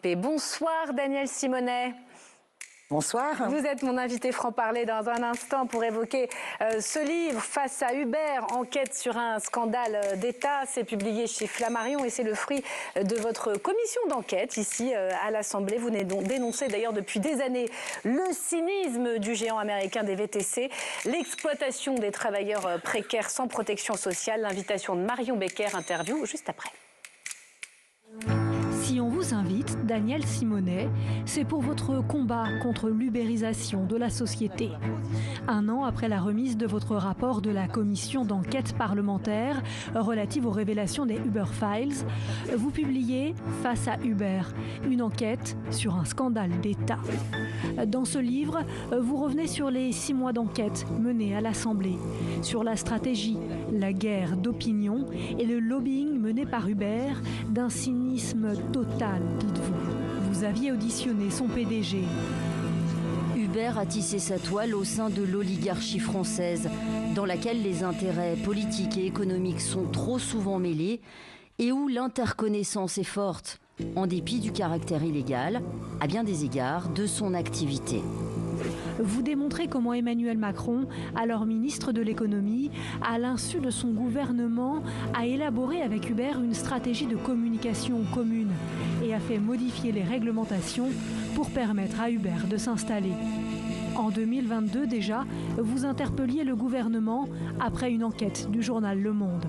RTP. Bonsoir Daniel Simonet. Bonsoir. Vous êtes mon invité franc-parler dans un instant pour évoquer ce livre, Face à Uber, enquête sur un scandale d'État. C'est publié chez Flammarion et c'est le fruit de votre commission d'enquête ici à l'Assemblée. Vous dénoncez d'ailleurs depuis des années le cynisme du géant américain des VTC, l'exploitation des travailleurs précaires sans protection sociale. L'invitation de Marion Becker, interview juste après. Si on vous invite, Daniel Simonet, c'est pour votre combat contre l'ubérisation de la société. Un an après la remise de votre rapport de la commission d'enquête parlementaire relative aux révélations des Uber Files, vous publiez Face à Uber, une enquête sur un scandale d'État. Dans ce livre, vous revenez sur les 6 mois d'enquête menés à l'Assemblée, sur la stratégie, la guerre d'opinion et le lobbying mené par Uber d'un cynisme total, dites-vous. Vous aviez auditionné son PDG. Uber a tissé sa toile au sein de l'oligarchie française, dans laquelle les intérêts politiques et économiques sont trop souvent mêlés et où l'interconnaissance est forte, en dépit du caractère illégal, à bien des égards, de son activité. Vous démontrez comment Emmanuel Macron, alors ministre de l'économie, à l'insu de son gouvernement, a élaboré avec Uber une stratégie de communication commune et a fait modifier les réglementations pour permettre à Uber de s'installer. En 2022 déjà, vous interpelliez le gouvernement après une enquête du journal Le Monde.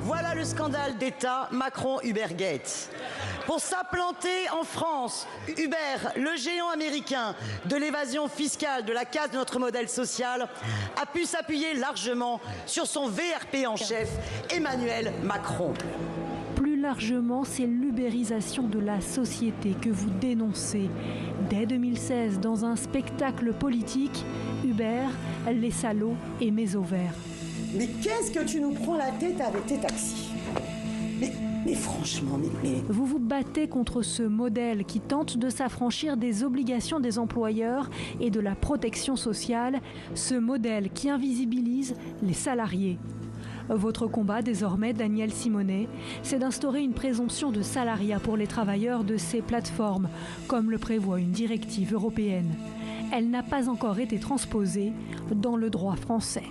Voilà le scandale d'État Macron-Ubergate. Pour s'implanter en France, Uber, le géant américain de l'évasion fiscale, de la casse de notre modèle social, a pu s'appuyer largement sur son VRP en chef, Emmanuel Macron. Plus largement, c'est l'ubérisation de la société que vous dénoncez. Dès 2016, dans un spectacle politique, Uber, les salauds et Méso Vert. Mais qu'est-ce que tu nous prends la tête avec tes taxis ? Mais franchement, mais... Vous vous battez contre ce modèle qui tente de s'affranchir des obligations des employeurs et de la protection sociale, ce modèle qui invisibilise les salariés. Votre combat désormais, Daniel Simonet, c'est d'instaurer une présomption de salariat pour les travailleurs de ces plateformes, comme le prévoit une directive européenne. Elle n'a pas encore été transposée dans le droit français.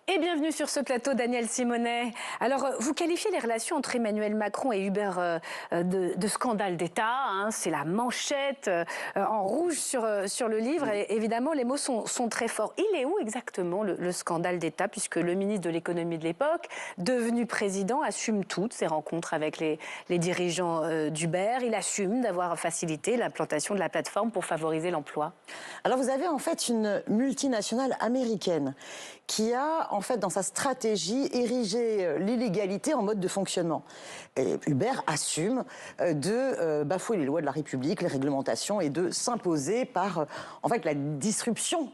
Et bienvenue sur ce plateau, Daniel Simonet. Alors, vous qualifiez les relations entre Emmanuel Macron et Uber de scandale d'État. Hein, c'est la manchette en rouge sur le livre. Et évidemment, les mots sont très forts. Il est où exactement le scandale d'État, puisque le ministre de l'économie de l'époque, devenu président, assume toutes ses rencontres avec les dirigeants d'Uber. Il assume d'avoir facilité l'implantation de la plateforme pour favoriser l'emploi. Alors, vous avez en fait une multinationale américaine qui a, en fait, dans sa stratégie, érigé l'illégalité en mode de fonctionnement. Et Uber assume de bafouer les lois de la République, les réglementations, et de s'imposer par, en fait, la disruption.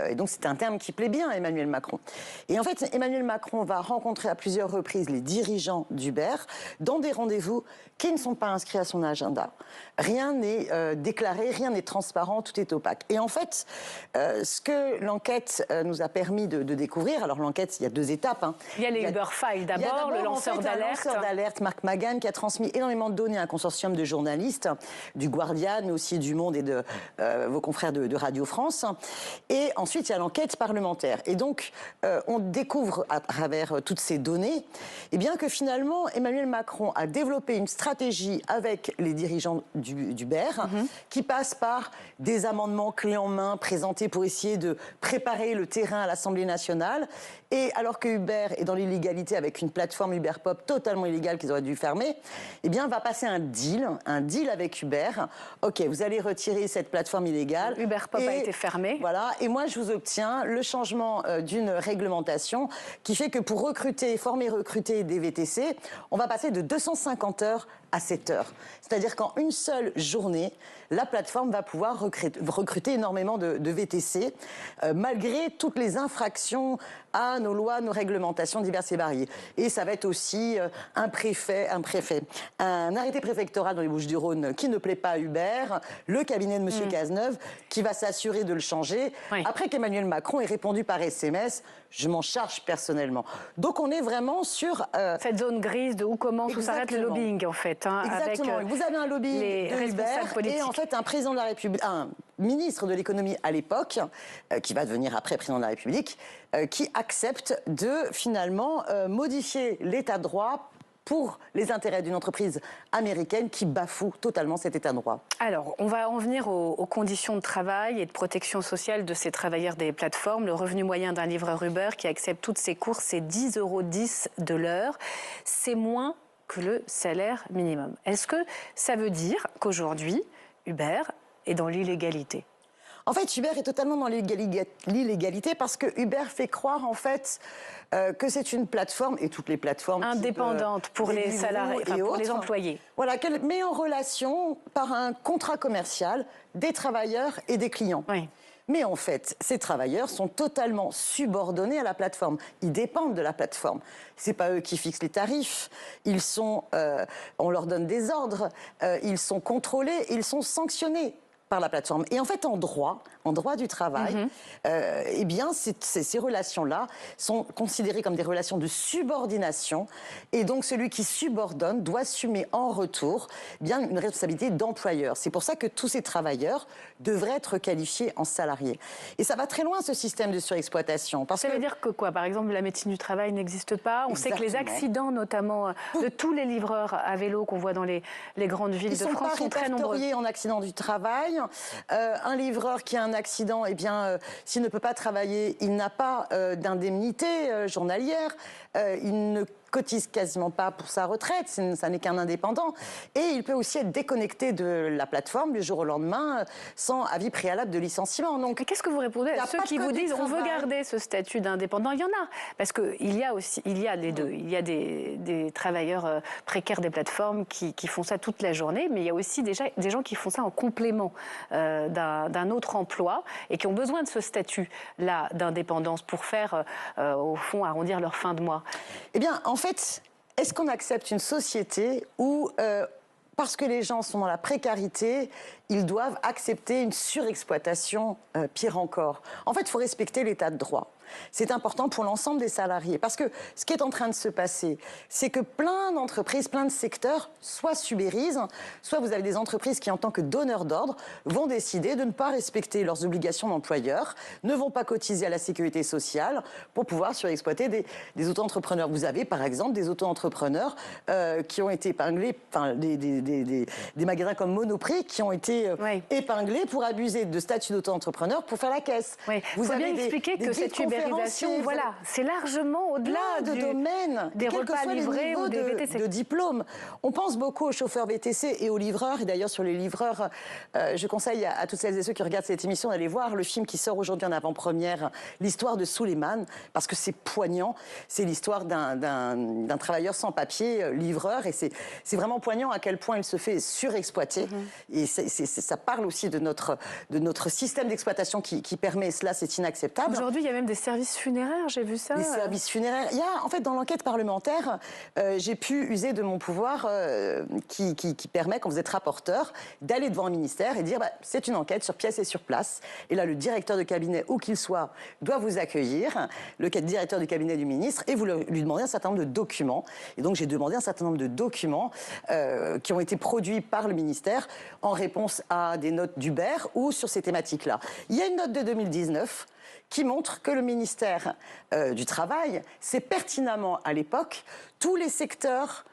Et donc, c'est un terme qui plaît bien à Emmanuel Macron. Et en fait, Emmanuel Macron va rencontrer à plusieurs reprises les dirigeants d'Uber dans des rendez-vous qui ne sont pas inscrits à son agenda. Rien n'est déclaré, rien n'est transparent, tout est opaque. Et en fait, ce que l'enquête nous a permis de découvrir, alors l'enquête, il y a 2 étapes. Hein. Il y a les Uber Files d'abord, le lanceur d'alerte. Le lanceur d'alerte, Mark Magan, qui a transmis énormément de données à un consortium de journalistes, du Guardian, mais aussi du Monde et de vos confrères de Radio France. Et ensuite, il y a l'enquête parlementaire. Et donc, on découvre à travers toutes ces données, eh bien que finalement, Emmanuel Macron a développé une stratégie avec les dirigeants d'Uber, qui passe par des amendements clés en main présentés pour essayer de préparer le terrain à l'Assemblée nationale. Et alors que Uber est dans l'illégalité avec une plateforme Uber Pop totalement illégale qu'ils auraient dû fermer, eh bien, va passer un deal avec Uber. OK, vous allez retirer cette plateforme illégale. Uber Pop a été fermé. Voilà, et moi, je vous obtiens le changement d'une réglementation qui fait que pour recruter des VTC, on va passer de 250 heures à 7 heures. C'est-à-dire qu'en une seule journée, la plateforme va pouvoir recruter énormément de VTC, malgré toutes les infractions à nos lois, nos réglementations diverses et variées. Et ça va être aussi un arrêté préfectoral dans les Bouches-du-Rhône qui ne plaît pas à Uber, le cabinet de M. Cazeneuve qui va s'assurer de le changer, après qu'Emmanuel Macron ait répondu par SMS « je m'en charge personnellement ». Donc on est vraiment sur... cette zone grise de où commence, où s'arrête le lobbying en fait. fait, hein, exactement. avec vous avez un lobby les de Uber responsables politiques. et en fait un président de la République, un ministre de l'économie à l'époque, qui va devenir après président de la République, qui accepte de finalement modifier l'état de droit pour les intérêts d'une entreprise américaine qui bafoue totalement cet état de droit. Alors, on va en venir aux conditions de travail et de protection sociale de ces travailleurs des plateformes. Le revenu moyen d'un livreur Uber qui accepte toutes ses courses, c'est 10,10 € de l'heure. C'est moins que le salaire minimum. Est-ce que ça veut dire qu'aujourd'hui, Uber est dans l'illégalité ? En fait, Uber est totalement dans l'illégalité parce que Uber fait croire en fait que c'est une plateforme, et toutes les plateformes indépendante pour les salariés, enfin, pour les employés. Voilà, qu'elle met en relation par un contrat commercial des travailleurs et des clients. Oui. Mais en fait, ces travailleurs sont totalement subordonnés à la plateforme. Ils dépendent de la plateforme. C'est pas eux qui fixent les tarifs. Ils sont, on leur donne des ordres. Ils sont contrôlés. Ils sont sanctionnés par la plateforme. Et en fait, en droit du travail, eh bien, ces relations-là sont considérées comme des relations de subordination. Et donc, celui qui subordonne doit assumer en retour bien une responsabilité d'employeur. C'est pour ça que tous ces travailleurs devraient être qualifiés en salariés. Et ça va très loin, ce système de surexploitation. Ça veut dire que quoi? Par exemple, la médecine du travail n'existe pas. On sait que les accidents, notamment de tous les livreurs à vélo qu'on voit dans les grandes villes de France, sont très nombreux. Ils sont pas répertoriés en accident du travail. Un livreur qui a un accident, eh bien, s'il ne peut pas travailler, il n'a pas d'indemnité journalière. Il ne cotise quasiment pas pour sa retraite, ça n'est qu'un indépendant. Et il peut aussi être déconnecté de la plateforme du jour au lendemain sans avis préalable de licenciement. Donc, qu'est-ce que vous répondez à ceux qui vous disent on veut garder ce statut d'indépendant? Il y en a, parce qu'il y a aussi, il y a les deux. Il y a des travailleurs précaires des plateformes qui font ça toute la journée, mais il y a aussi déjà des gens qui font ça en complément d'un autre emploi et qui ont besoin de ce statut-là d'indépendance pour faire, au fond, arrondir leur fin de mois. Eh bien, en fait, est-ce qu'on accepte une société où, parce que les gens sont dans la précarité, ils doivent accepter une surexploitation, pire encore? En fait, il faut respecter l'état de droit. C'est important pour l'ensemble des salariés. Parce que ce qui est en train de se passer, c'est que plein d'entreprises, plein de secteurs, soit s'ubérisent, soit vous avez des entreprises qui, en tant que donneurs d'ordre, vont décider de ne pas respecter leurs obligations d'employeur, ne vont pas cotiser à la sécurité sociale pour pouvoir surexploiter des auto-entrepreneurs. Vous avez, par exemple, des auto-entrepreneurs qui ont été épinglés, enfin, des magasins comme Monoprix qui ont été épinglés pour abuser de statut d'auto-entrepreneur pour faire la caisse. Oui. Vous avez expliqué que cette ubérisation, voilà, c'est largement au-delà domaines, des repas livrés ou des VTC. De diplômes. On pense beaucoup aux chauffeurs VTC et aux livreurs. Et d'ailleurs, sur les livreurs, je conseille à toutes celles et ceux qui regardent cette émission d'aller voir le film qui sort aujourd'hui en avant-première, l'histoire de Souleymane, parce que c'est poignant. C'est l'histoire d'un travailleur sans papier, livreur, et c'est vraiment poignant à quel point il se fait surexploiter. Et ça parle aussi de notre système d'exploitation qui permet cela, c'est inacceptable. Aujourd'hui, il y a même des services funéraires, j'ai vu ça. Des services funéraires. Il y a, en fait, dans l'enquête parlementaire, j'ai pu user de mon pouvoir qui permet, quand vous êtes rapporteur, d'aller devant un ministère et dire c'est une enquête sur pièce et sur place. Et là, le directeur de cabinet, où qu'il soit, doit vous accueillir, le directeur du cabinet du ministre, et vous lui demandez un certain nombre de documents. Et donc, j'ai demandé un certain nombre de documents qui ont été produits par le ministère en réponse à des notes d'Uber ou sur ces thématiques-là. Il y a une note de 2019 qui montre que le ministère du Travail sait pertinemment à l'époque tous les secteurs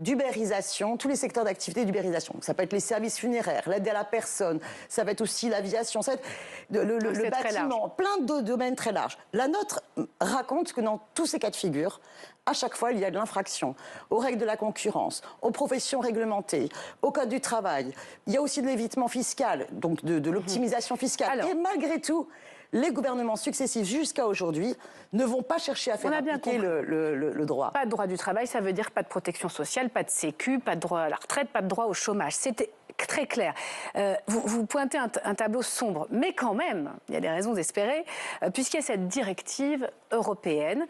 d'ubérisation, tous les secteurs d'activité d'ubérisation. Ça peut être les services funéraires, l'aide à la personne, ça va être aussi l'aviation, ça va être le bâtiment, plein de domaines très larges. La note raconte que dans tous ces cas de figure, à chaque fois, il y a de l'infraction aux règles de la concurrence, aux professions réglementées, au code du travail. Il y a aussi de l'évitement fiscal, donc de l'optimisation fiscale. Alors, et malgré tout, les gouvernements successifs jusqu'à aujourd'hui ne vont pas chercher à faire appliquer le droit. Pas de droit du travail, ça veut dire pas de protection sociale, pas de sécu, pas de droit à la retraite, pas de droit au chômage. C'était très clair. Vous pointez un tableau sombre, mais quand même, il y a des raisons d'espérer, puisqu'il y a cette directive européenne.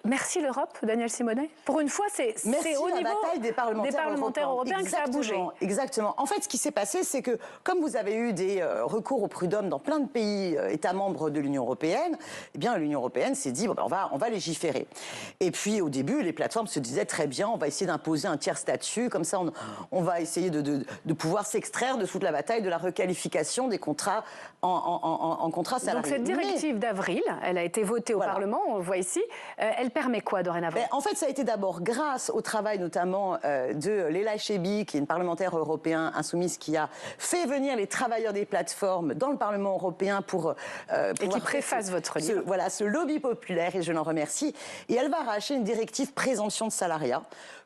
Merci l'Europe, Daniel Simonet. Pour une fois, c'est au niveau bataille des parlementaires européens que ça a bougé. Exactement. En fait, ce qui s'est passé, c'est que comme vous avez eu des recours au prud'homme dans plein de pays, États membres de l'Union européenne, eh bien l'Union européenne s'est dit, bon, ben, on va légiférer. Et puis au début, les plateformes se disaient très bien, on va essayer d'imposer un tiers statut, comme ça on va essayer de pouvoir s'extraire de toute la bataille de la requalification des contrats en contrats salariés. Donc cette directive d'avril, elle a été votée au Parlement, on le voit ici, elle permet quoi dorénavant? En fait, ça a été d'abord grâce au travail notamment de Leila Chaibi, qui est une parlementaire européenne insoumise, qui a fait venir les travailleurs des plateformes dans le Parlement européen pour et qui préface votre livre. Voilà, ce lobby populaire, et je l'en remercie. Et elle va arracher une directive présomption de salariat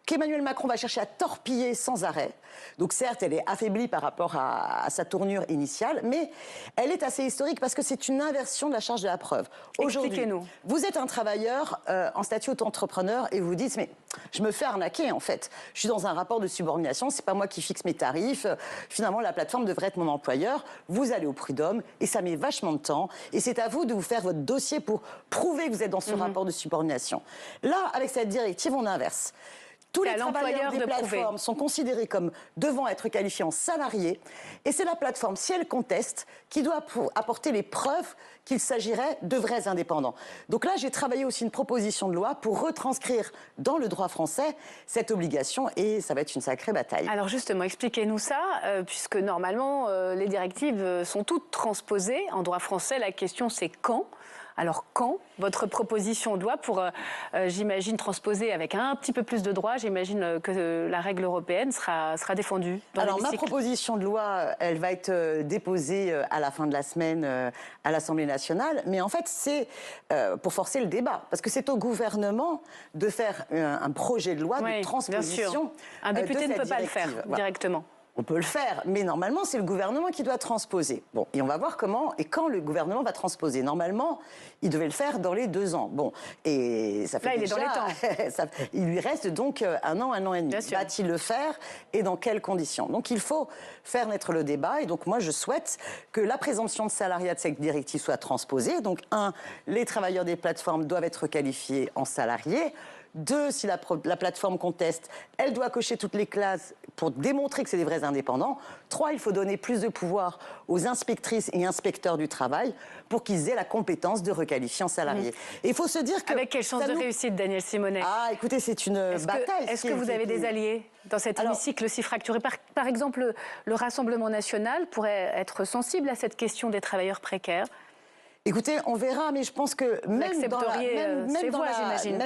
qu'Emmanuel Macron va chercher à torpiller sans arrêt. Donc certes, elle est affaiblie par rapport à sa tournure initiale, mais elle est assez historique parce que c'est une inversion de la charge de la preuve. Aujourd'hui, vous êtes un travailleur en statut auto-entrepreneur et vous vous dites, mais je me fais arnaquer en fait. Je suis dans un rapport de subordination, c'est pas moi qui fixe mes tarifs. Finalement, la plateforme devrait être mon employeur. Vous allez au prud'homme et ça met vachement de temps. Et c'est à vous de vous faire votre dossier pour prouver que vous êtes dans ce rapport de subordination. Là, avec cette directive, on inverse. Tous les travailleurs des plateformes sont considérés comme devant être qualifiés en salariés. Et c'est la plateforme, si elle conteste, qui doit apporter les preuves qu'il s'agirait de vrais indépendants. Donc là, j'ai travaillé aussi une proposition de loi pour retranscrire dans le droit français cette obligation et ça va être une sacrée bataille. Alors justement, expliquez-nous ça, puisque normalement, les directives sont toutes transposées en droit français. La question, c'est quand ? Alors quand votre proposition de loi pour, j'imagine, transposer avec un petit peu plus de droit, j'imagine que la règle européenne sera défendue dans Alors ma proposition de loi, elle va être déposée à la fin de la semaine à l'Assemblée nationale, mais en fait c'est pour forcer le débat, parce que c'est au gouvernement de faire un projet de loi de transposition. Bien sûr. Un député ne peut pas le faire directement. On peut le faire, mais normalement, c'est le gouvernement qui doit transposer. Bon, et on va voir comment et quand le gouvernement va transposer. Normalement, il devait le faire dans les 2 ans. Bon, et ça fait là, déjà... il est dans les temps. Il lui reste donc 1 an et demi. Va-t-il le faire et dans quelles conditions? Donc, il faut faire naître le débat. Et donc, moi, je souhaite que la présomption de salariat de cette directive soit transposée. Donc, 1, les travailleurs des plateformes doivent être qualifiés en salariés. 2, si la plateforme conteste, elle doit cocher toutes les classes pour démontrer que c'est des vrais indépendants. 3, il faut donner plus de pouvoir aux inspectrices et inspecteurs du travail pour qu'ils aient la compétence de requalifier en salariés. Et il faut se dire que... Avec quelle chance de réussite, Daniel Simonet? Ah, écoutez, c'est une bataille. Est-ce que vous avez des alliés dans cet hémicycle si fracturé? Par exemple, le Rassemblement national pourrait être sensible à cette question des travailleurs précaires? Écoutez, on verra, mais je pense que même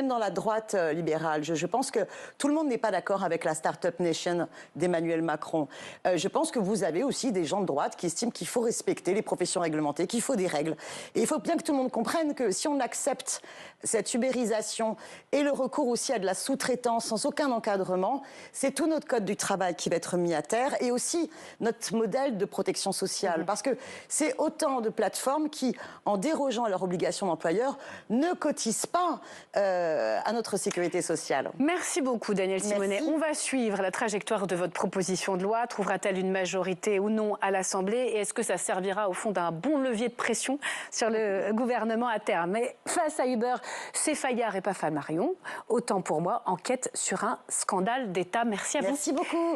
dans la droite libérale, je pense que tout le monde n'est pas d'accord avec la Startup Nation d'Emmanuel Macron. Je pense que vous avez aussi des gens de droite qui estiment qu'il faut respecter les professions réglementées, qu'il faut des règles. Et il faut bien que tout le monde comprenne que si on accepte cette ubérisation et le recours aussi à de la sous-traitance sans aucun encadrement, c'est tout notre code du travail qui va être mis à terre et aussi notre modèle de protection sociale. Parce que c'est autant de plateformes qui, en dérogeant à leurs obligations d'employeur, ne cotisent pas à notre sécurité sociale. Merci beaucoup, Daniel Simonet. On va suivre la trajectoire de votre proposition de loi. Trouvera-t-elle une majorité ou non à l'Assemblée? Et est-ce que ça servira au fond d'un bon levier de pression sur le gouvernement à terme? Mais face à Uber, c'est Fayard et pas Flammarion. Autant pour moi, enquête sur un scandale d'État. Merci à vous. Merci beaucoup.